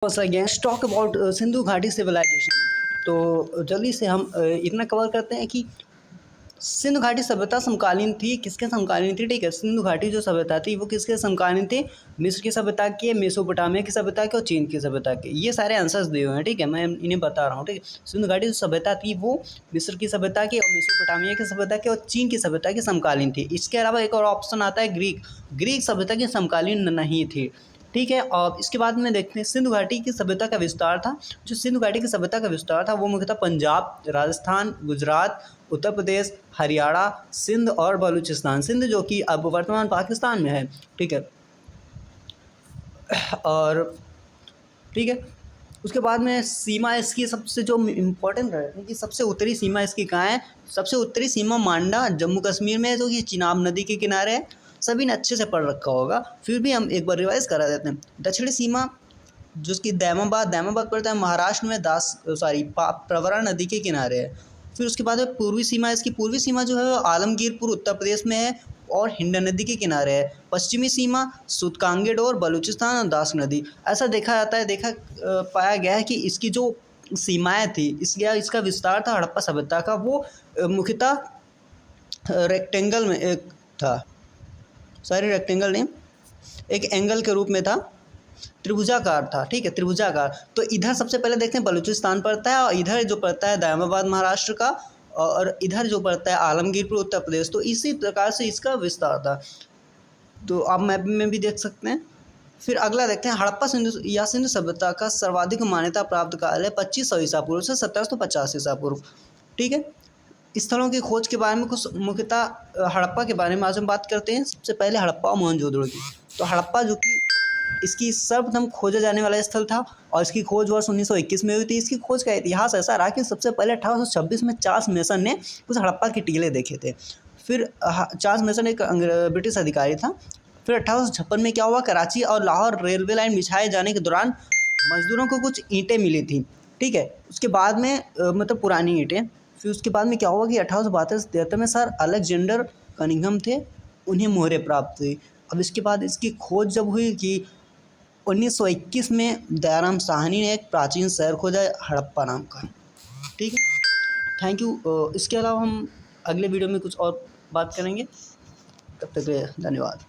Once again, let's talk about Sindhu घाटी civilisation. तो जल्दी से हम इतना कवर करते हैं कि सिंधु घाटी सभ्यता समकालीन थी, किसके समकालीन थी? ठीक है, सिंधु घाटी जो सभ्यता थी वो किसके समकालीन थी? मिस्र की सभ्यता के, मेसोपोटामिया की सभ्यता के और चीन की सभ्यता के। ये सारे आंसर्स दिए हुए हैं, ठीक है, मैं इन्हें बता रहा हूँ, ठीक है। सिंधु घाटी जो सभ्यता थी वो मिस्र की सभ्यता के और मेसोपोटामिया की सभ्यता के और चीन की सभ्यता के समकालीन थी। इसके अलावा एक और ऑप्शन आता है ग्रीक। ग्रीक सभ्यता के समकालीन नहीं थी, ठीक है। और इसके बाद में देखते हैं सिंधु घाटी की सभ्यता का विस्तार था। जो सिंधु घाटी की सभ्यता का विस्तार था वो मुख्यतः पंजाब, राजस्थान, गुजरात, उत्तर प्रदेश, हरियाणा, सिंध और बलूचिस्तान। सिंध जो कि अब वर्तमान पाकिस्तान में है, ठीक है। और ठीक है, उसके बाद में सीमा इसकी सबसे जो इम्पोर्टेंट रहती है कि सबसे उत्तरी सीमा इसकी कहाँ है? सबसे उत्तरी सीमा मांडा जम्मू कश्मीर में है, जो कि चिनाब नदी के किनारे है। सभी ने अच्छे से पढ़ रखा होगा, फिर भी हम एक बार रिवाइज करा देते हैं। दक्षिणी सीमा जो उसकी दैमाबाद पड़ता है महाराष्ट्र में, प्रवरा नदी के किनारे है। फिर उसके बाद में पूर्वी सीमा, इसकी पूर्वी सीमा जो है वो आलमगीरपुर उत्तर प्रदेश में है और हिंड नदी के किनारे है। पश्चिमी सीमा सुतकांगेडोर बलूचिस्तान और दास नदी। ऐसा देखा जाता है, पाया गया है कि इसकी जो सीमाएँ थी, इसका विस्तार था हड़प्पा सभ्यता का, वो मुख्यतः रेक्टेंगल में एक था, रेक्टेंगल नहीं, एक एंगल के रूप में था, त्रिभुजाकार था, ठीक है, त्रिभुजाकार। तो इधर सबसे पहले देखते हैं बलूचिस्तान पड़ता है और इधर जो पड़ता है दायमाबाद महाराष्ट्र का और इधर जो पड़ता है आलमगीरपुर उत्तर प्रदेश। तो इसी प्रकार से इसका विस्तार था, तो आप मैप में भी देख सकते हैं। फिर अगला देखते हैं हड़प्पा सिंधु सभ्यता का सर्वाधिक मान्यता प्राप्त काल है 2500 ईसा पूर्व से 1750 ईसा पूर्व, ठीक है। स्थलों की खोज के बारे में कुछ मुख्यतः हड़प्पा के बारे में आज हम बात करते हैं। सबसे पहले हड़प्पा और मोहनजोदड़ो की। तो हड़प्पा जो कि इसकी सर्वप्रथम खोजा जाने वाला स्थल था और इसकी खोज वर्ष 1921 में हुई थी। इसकी खोज का इतिहास ऐसा रहा कि सबसे पहले 1826 में चार्ल्स मेसन ने कुछ हड़प्पा के टीले देखे थे। फिर चार्ल्स मेसन एक ब्रिटिश अधिकारी था। फिर 1856 में क्या हुआ, कराची और लाहौर रेलवे लाइन बिछाए जाने के दौरान मजदूरों को कुछ ईंटें मिली थी, ठीक है। उसके बाद में मतलब पुरानी ईंटें। फिर उसके बाद में क्या हुआ कि 1872-73 में सर अलेक्जेंडर कनिंघम थे, उन्हें मोहरें प्राप्त हुई। अब इसके बाद इसकी खोज जब हुई कि 1921 में दयाराम साहनी ने एक प्राचीन शहर खोजा हड़प्पा नाम का, ठीक है। Thank you. इसके अलावा हम अगले वीडियो में कुछ और बात करेंगे, तब तक के लिए धन्यवाद।